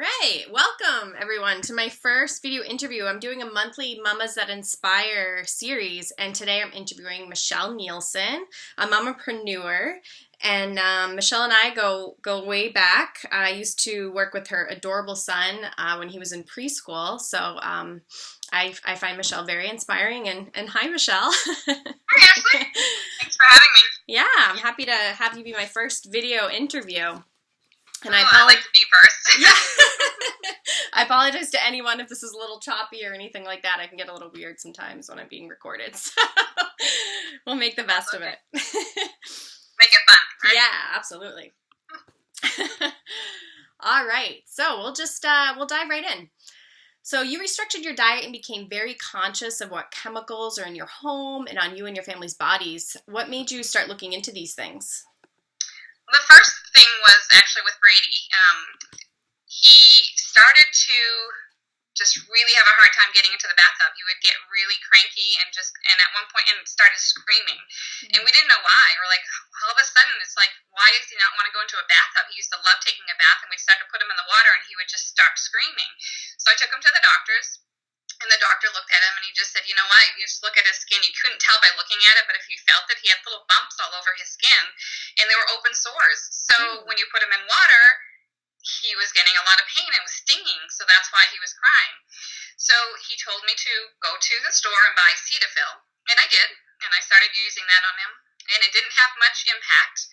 right, welcome everyone to my first video interview. I'm doing a monthly Mamas That Inspire series, and today I'm interviewing Michelle Nielsen, a mamapreneur. And Michelle and I go way back. I used to work with her adorable son when he was in preschool, so I find Michelle very inspiring. And hi, Michelle. Hi, Ashley. Thanks for having me. Yeah, I'm happy to have you be my first video interview. And I like to be first. Yeah. I apologize to anyone if this is a little choppy or anything like that. I can get a little weird sometimes when I'm being recorded. So we'll make the best of it. Make it fun, right? Yeah, absolutely. All right. So we'll just we'll dive right in. So you restructured your diet and became very conscious of what chemicals are in your home and on you and your family's bodies. What made you start looking into these things? The first thing was actually with Brady. He started to just really have a hard time getting into the bathtub. He would get really cranky and at one point started screaming. Mm-hmm. And we didn't know why. We're like, all of a sudden, it's like, why does he not want to go into a bathtub? He used to love taking a bath, and we'd start to put him in the water, and he would just start screaming. So I took him to the doctors. And the doctor looked at him and he just said, you know what, you just look at his skin. You couldn't tell by looking at it, but if you felt it, he had little bumps all over his skin and they were open sores. So when you put him in water, he was getting a lot of pain. It was stinging. So that's why he was crying. So he told me to go to the store and buy Cetaphil. And I did. And I started using that on him. And it didn't have much impact.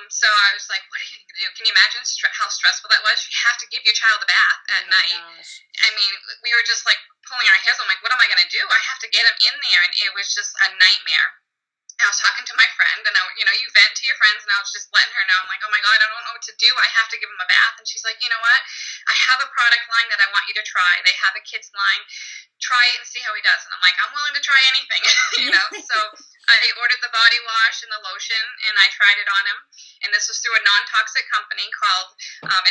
So I was like, what are you going to do? Can you imagine how stressful that was? You have to give your child a bath at night. Gosh. I mean, we were just like pulling our hairs. I'm like, what am I going to do? I have to get him in there. And it was just a nightmare. I was talking to my friend, and you vent to your friends, and I was just letting her know. I'm like, oh my God, I don't know what to do. I have to give him a bath. And she's like, you know what? I have a product line that I want you to try. They have a kids line. Try it and see how he does. And I'm like, I'm willing to try anything, So I ordered the body wash and the lotion, and I tried it on him. And this was through a non-toxic company called,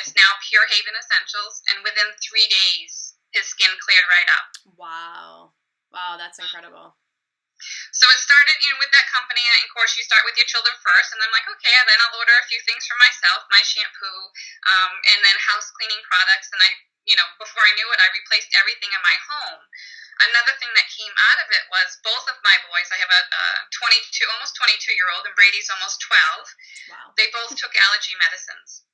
it's now Pure Haven Essentials. And within 3 days, his skin cleared right up. Wow. Wow, that's incredible. So it started, with that company, and of course you start with your children first, and I'm like, okay, then I'll order a few things for myself, my shampoo, and then house cleaning products, and before I knew it, I replaced everything in my home. Another thing that came out of it was both of my boys, I have a almost 22-year-old, and Brady's almost 12. Wow. They both took allergy medicines.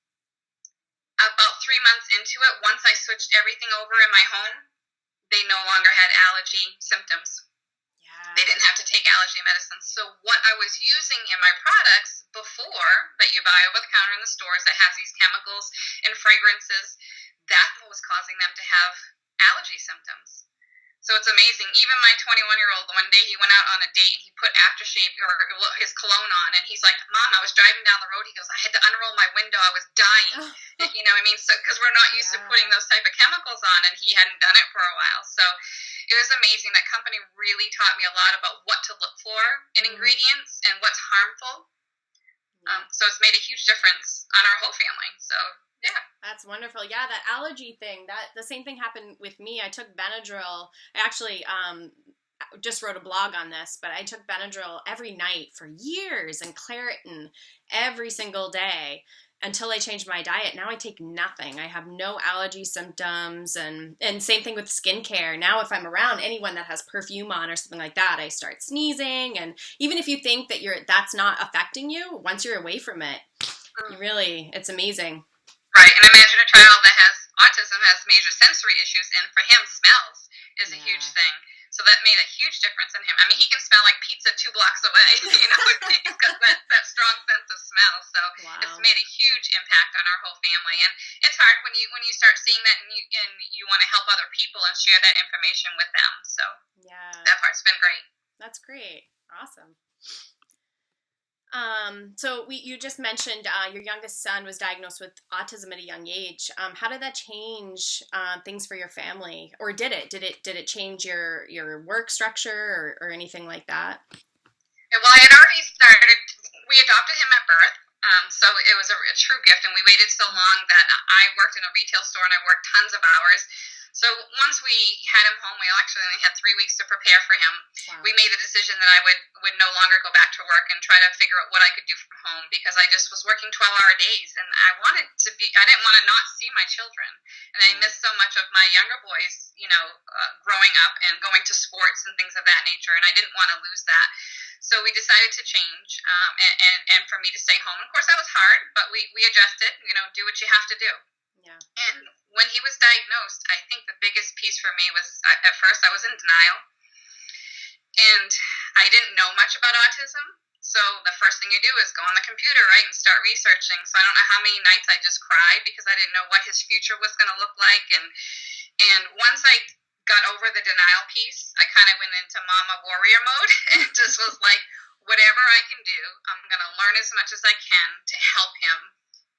About 3 months into it, once I switched everything over in my home, they no longer had allergy symptoms. They didn't have to take allergy medicine. So what I was using in my products before that you buy over the counter in the stores that has these chemicals and fragrances, that's what was causing them to have allergy symptoms. So it's amazing. Even my 21-year-old, one day he went out on a date and he put aftershave or his cologne on, and he's like, Mom, I was driving down the road. He goes, I had to unroll my window. I was dying. You know what I mean? So because we're not used to putting those type of chemicals on, and he hadn't done it for a while. So it was amazing. That company really taught me a lot about what to look for in ingredients and what's harmful. So it's made a huge difference on our whole family. So yeah. That's wonderful. Yeah, that allergy thing, the same thing happened with me. I took Benadryl. I actually just wrote a blog on this, but I took Benadryl every night for years and Claritin every single day until I changed my diet. Now I take nothing. I have no allergy symptoms, and same thing with skincare. Now if I'm around anyone that has perfume on or something like that, I start sneezing. And even if you think that that's not affecting you, once you're away from it, it's amazing. Right, and imagine a child that has autism, has major sensory issues, and for him, smells is a huge thing. So that made a huge difference in him. I mean, he can smell like pizza 2 blocks away. He's got that strong sense of smell. So It's made a huge impact on our whole family. And it's hard when you start seeing that and you want to help other people and share that information with them. So that part's been great. That's great. Awesome. So you just mentioned your youngest son was diagnosed with autism at a young age. How did that change things for your family, or did it? Did it change your work structure or anything like that? Well, I had already started. We adopted him at birth, so it was a true gift, and we waited so long that I worked in a retail store and I worked tons of hours. So once we had him home, we actually only had 3 weeks to prepare for him. Wow. We made the decision that I would no longer go back to work and try to figure out what I could do from home, because I just was working 12-hour days, and I didn't want to not see my children. And I missed so much of my younger boys, growing up and going to sports and things of that nature, and I didn't want to lose that. So we decided to change, and for me to stay home. Of course, that was hard, but we adjusted, do what you have to do. Yeah. And when he was diagnosed, I think the biggest piece for me was, at first I was in denial, and I didn't know much about autism. So the first thing you do is go on the computer, right, and start researching. So I don't know how many nights I just cried because I didn't know what his future was going to look like. And once I got over the denial piece, I kind of went into mama warrior mode and just was like, whatever I can do, I'm going to learn as much as I can to help him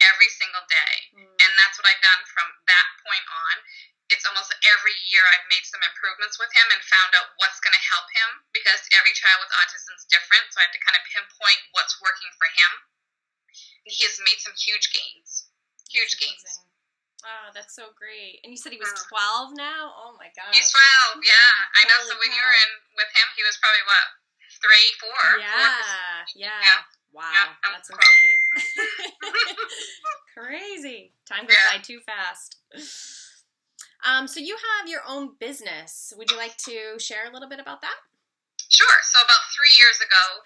every single day. And that's what I've done from that point on. It's almost every year I've made some improvements with him and found out what's going to help him, because every child with autism is different. So I have to kind of pinpoint what's working for him. And he has made some huge gains. Huge gains. Oh, that's so great. And you said he was 12 now? Oh my gosh. He's 12, yeah. I know. So when you were in with him, he was probably what? 3, 4? Yeah. Wow, that's insane. Crazy. Time goes by too fast. So you have your own business. Would you like to share a little bit about that? Sure. So about 3 years ago,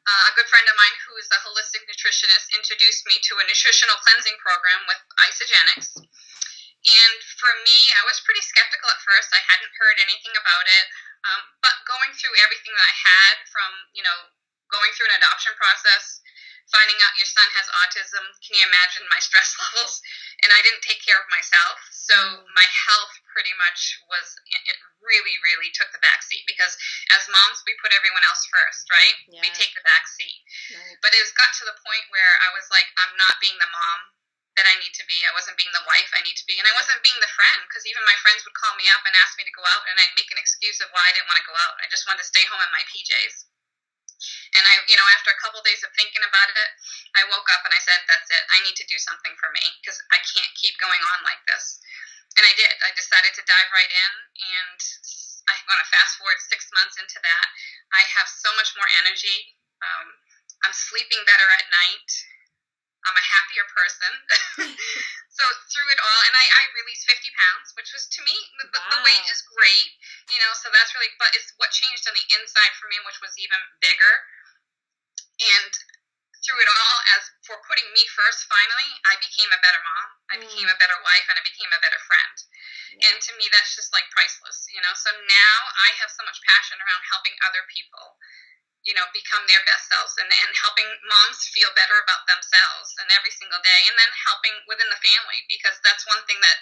a good friend of mine who is a holistic nutritionist introduced me to a nutritional cleansing program with Isogenics. And for me, I was pretty skeptical at first. I hadn't heard anything about it. But going through everything that I had from, going through an adoption process, finding out your son has autism, can you imagine my stress levels? And I didn't take care of myself. So my health pretty much it really, really took the back seat, because as moms, we put everyone else first, right? Yeah. We take the back seat. Right. But it got to the point where I was like, I'm not being the mom that I need to be. I wasn't being the wife I need to be. And I wasn't being the friend, because even my friends would call me up and ask me to go out, and I'd make an excuse of why I didn't want to go out. I just wanted to stay home in my PJs. And after a couple of days of thinking about it, I woke up and I said, that's it. I need to do something for me, because I can't keep going on like this. And I did. I decided to dive right in, and I'm going to fast forward 6 months into that. I have so much more energy. I'm sleeping better at night. I'm a happier person. So through it all, and I released 50 pounds, which was, to me, the weight is great, so that's really, but it's what changed on the inside for me, which was even bigger. And through it all, as for putting me first, finally, I became a better mom, I became a better wife, and I became a better friend. Yeah. And to me, that's just like priceless, so now I have so much passion around helping other people, become their best selves, and helping moms feel better about themselves and every single day, and then helping within the family, because that's one thing that,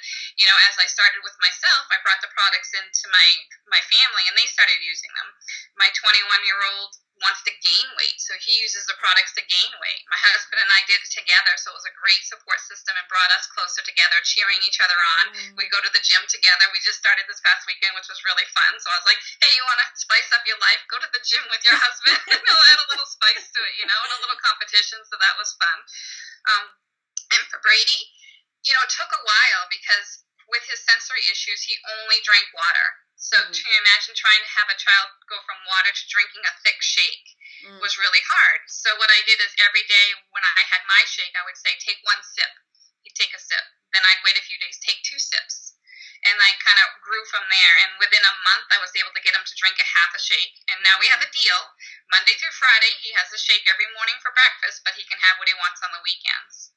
as I started with myself, I brought the products into my family, and they started using them. My 21-year-old wants to gain weight, so he uses the products to gain weight. My husband and I did it together, so it was a great support system and brought us closer together, cheering each other on. We go to the gym together. We just started this past weekend, which was really fun. So I was like, hey, you want to spice up your life? Go to the gym with your husband. Add a little spice to it, and a little competition, so that was fun. And for Brady, it took a while, because with his sensory issues, he only drank water. So to imagine trying to have a child go from water to drinking a thick shake was really hard. So what I did is every day when I had my shake, I would say, take 1 sip. He'd take a sip. Then I'd wait a few days, take 2 sips. And I kind of grew from there. And within a month, I was able to get him to drink a half a shake. And now we have a deal. Monday through Friday, he has a shake every morning for breakfast, but he can have what he wants on the weekends.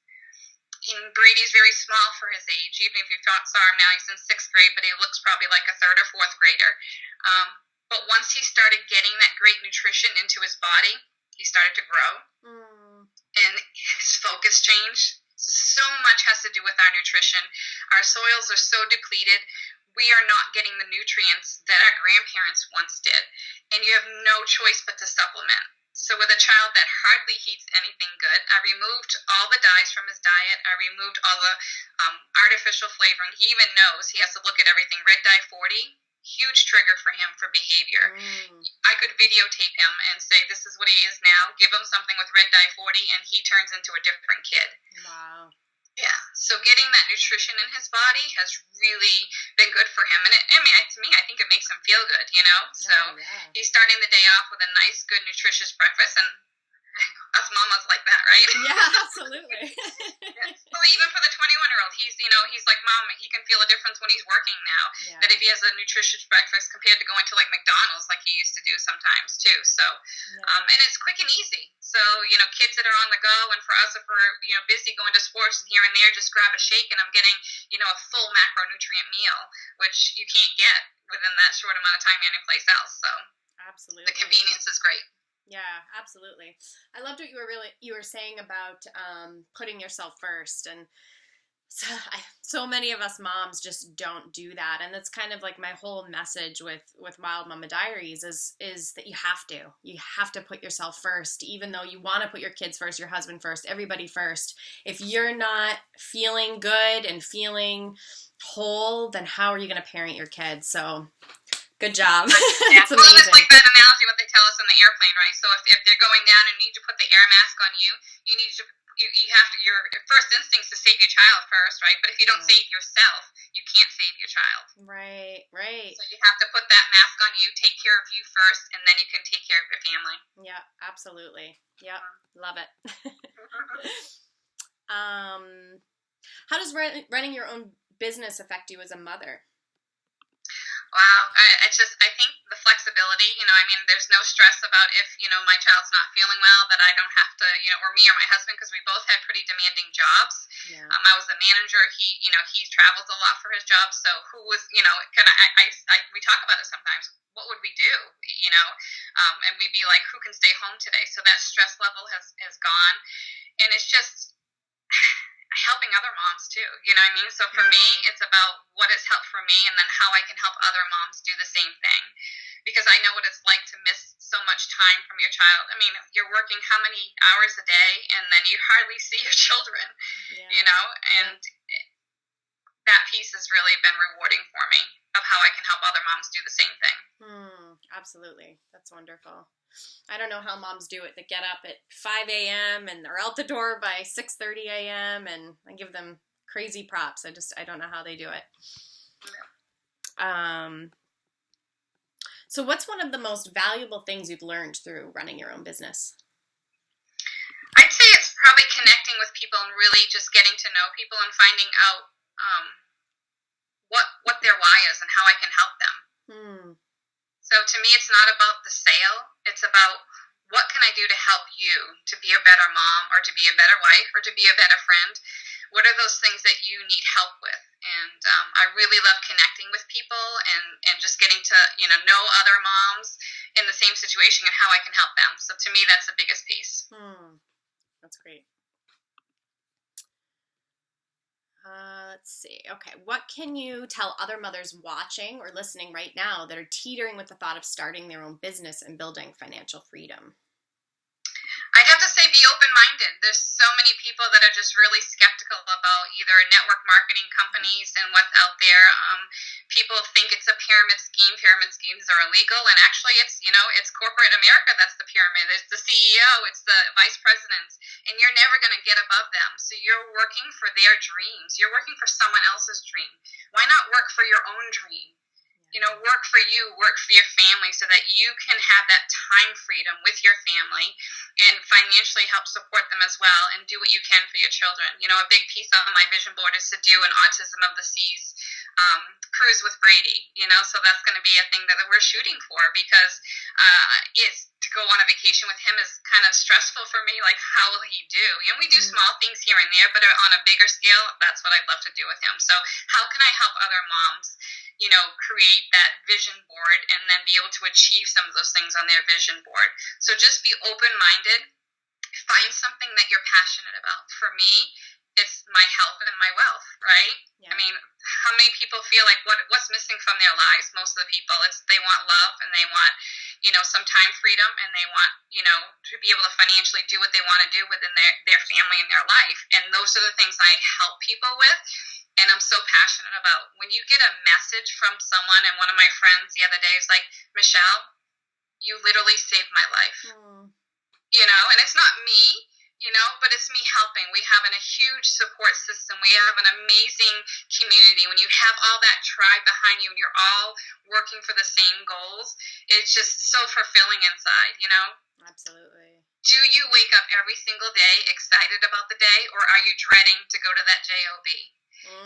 And Brady's very small for his age. Even if you saw him now, he's in 6th grade, but he looks probably like a 3rd or 4th grader. But once he started getting that great nutrition into his body, he started to grow. And his focus changed. So much has to do with our nutrition. Our soils are so depleted. We are not getting the nutrients that our grandparents once did. And you have no choice but to supplement. So with a child that hardly eats anything good, I removed all the dyes from his diet. I removed all the artificial flavoring. He even knows he has to look at everything. Red dye 40, huge trigger for him for behavior. I could videotape him and say, this is what he is now. Give him something with red dye 40, and he turns into a different kid. Wow. Yeah, so getting that nutrition in his body has really been good for him, and to me, I think it makes him feel good, you know. So Oh, yeah. he's starting the day off with a nice, good, nutritious breakfast, and us mamas like that, right? Yeah, absolutely. Yeah. So even for the 21-year-old, he's like, Mom, he can feel a difference when he's working now. Yeah. That if he has a nutritious breakfast compared to going to like McDonald's, like he used to do sometimes too. So, Yeah. and it's quick and easy. So kids that are on the go, and for us, if we're busy going to sports and here and there, just grab a shake, and I'm getting a full macronutrient meal, which you can't get within that short amount of time anyplace else. So, Absolutely. the convenience is great. Yeah, absolutely. I loved what you were saying about putting yourself first, and so many of us moms just don't do that, and that's kind of like my whole message with Wild Mama Diaries is that you have to put yourself first, even though you want to put your kids first, your husband first, everybody first. If you're not feeling good and feeling whole, then how are you going to parent your kids? So good job. Yeah. It's amazing. Well, it's like that analogy what they tell us on the airplane, right? So if they're going down and you need to put the air mask on you, you have to, your first instinct is to save your child first, right? But if you don't save yourself, you can't save your child. Right. So you have to put that mask on you, take care of you first, and then you can take care of your family. Yeah, absolutely. Yep. Love it. How does running your own business affect you as a mother? Wow. I think the flexibility, there's no stress about if, my child's not feeling well, that I don't have to, or me or my husband, because we both had pretty demanding jobs. Yeah. I was the manager. He travels a lot for his job. So who was, we talk about it sometimes. What would we do, and we'd be like, who can stay home today? So that stress level has gone. And it's just helping other moms too, you know what I mean? So for me, it's about what it's helped for me, and then how I can help other moms do the same thing, because I know what it's like to miss so much time from your child. I mean, you're working how many hours a day, and then you hardly see your children, and that piece has really been rewarding for me, of how I can help other moms do the same thing. Absolutely. That's wonderful. I don't know how moms do it that get up at 5 a.m. and they're out the door by 6:30 a.m. and I give them crazy props. I don't know how they do it. So what's one of the most valuable things you've learned through running your own business? I'd say it's probably connecting with people and really just getting to know people and finding out what their why is and how I can help them. So to me, it's not about the sale. It's about, what can I do to help you to be a better mom, or to be a better wife, or to be a better friend? What are those things that you need help with? And I really love connecting with people and just getting to know other moms in the same situation and how I can help them. So to me, that's the biggest piece. That's great. Let's see. Okay. What can you tell other mothers watching or listening right now that are teetering with the thought of starting their own business and building financial freedom? I'd have to say, be open-minded. There's so many people that are just really skeptical about either network marketing companies and what's out there. People think it's a pyramid scheme. Pyramid schemes are illegal, and actually it's corporate America that's the pyramid. It's the CEO, it's the vice presidents, and you're never going to get above them. So you're working for their dreams. You're working for someone else's dream. Why not work for your own dream? Work for you, work for your family, so that you can have that time freedom with your family and financially help support them as well, and do what you can for your children. A big piece on my vision board is to do an Autism of the Seas cruise with Brady, so that's going to be a thing that we're shooting for, because to go on a vacation with him is kind of stressful for me. Like, how will he do? We do small things here and there, but on a bigger scale, that's what I'd love to do with him. So how can I help other moms create that vision board and then be able to achieve some of those things on their vision board? So just be open-minded, find something that you're passionate about. For me, it's my health and my wealth, right? Yeah. I mean, how many people feel like what's missing from their lives? Most of the people, they want love, and they want, some time freedom, and they want, to be able to financially do what they want to do within their family and their life. And those are the things I help people with. And I'm so passionate about. When you get a message from someone, and one of my friends the other day is like, Michelle, you literally saved my life. And it's not me. but it's me helping. We have a huge support system. We have an amazing community. When you have all that tribe behind you and you're all working for the same goals, it's just so fulfilling inside. Absolutely. Do you wake up every single day excited about the day, or are you dreading to go to that job?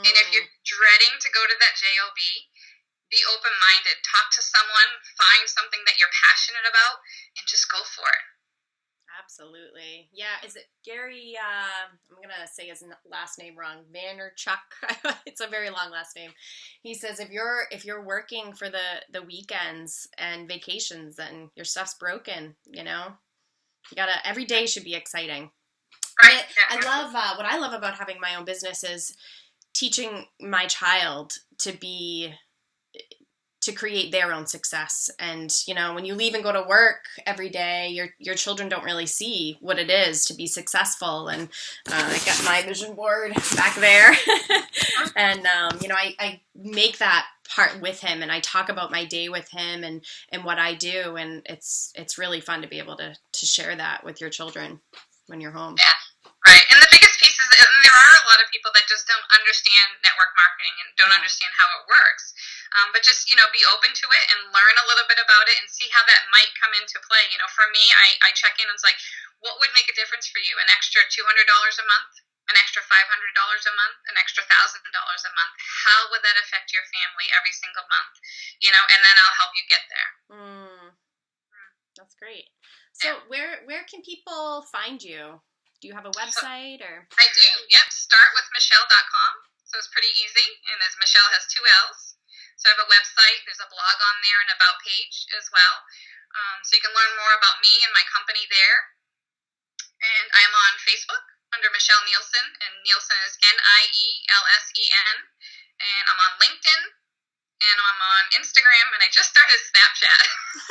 And if you're dreading to go to that job, be open-minded, talk to someone, find something that you're passionate about, and just go for it. Absolutely. Yeah. Is it Gary? I'm going to say his last name wrong. Vaynerchuk. It's a very long last name. He says, if you're working for the weekends and vacations, then your stuff's broken, you gotta, every day should be exciting. Right. I love, what I love about having my own business is teaching my child to create their own success. And, when you leave and go to work every day, your children don't really see what it is to be successful. And I got my vision board back there. And, I make that part with him, and I talk about my day with him and what I do. And it's really fun to be able to share that with your children when you're home. Yeah. Right. And the biggest piece is that there are a lot of people that just don't understand network marketing and don't understand how it works. But just, be open to it and learn a little bit about it and see how that might come into play. For me, I check in and it's like, what would make a difference for you? An extra $200 a month? An extra $500 a month? An extra $1,000 a month? How would that affect your family every single month? And then I'll help you get there. That's great. So where can people find you? Do you have a website or? I do. Yep. Startwithmichelle.com. So it's pretty easy. And as Michelle has 2 L's. So I have a website. There's a blog on there and about page as well. So you can learn more about me and my company there. And I'm on Facebook under Michelle Nielsen. And Nielsen is Nielsen. And I'm on LinkedIn. And I'm on Instagram, and I just started Snapchat.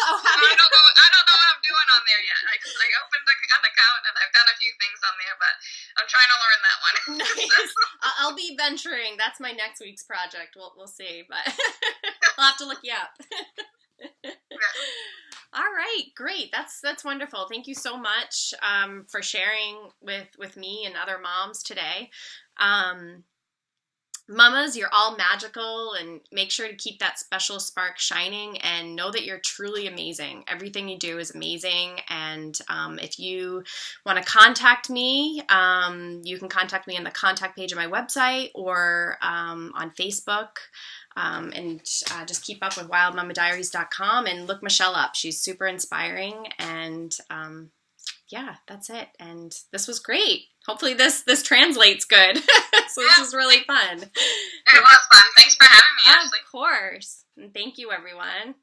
Oh, I don't know what I'm doing on there yet. I opened an account, and I've done a few things on there, but I'm trying to learn that one. Nice. I'll be venturing. That's my next week's project. We'll see, but I'll have to look you up. Yeah. All right, great. That's wonderful. Thank you so much for sharing with me and other moms today. Mamas, you're all magical, and make sure to keep that special spark shining and know that you're truly amazing. Everything you do is amazing. And if you want to contact me, you can contact me on the contact page of my website or on Facebook. And just keep up with wildmamadiaries.com and look Michelle up. She's super inspiring. And yeah, that's it. And this was great. Hopefully this translates good. So this was really fun. It was fun. Thanks for having me, Ashley. Of course. And thank you, everyone.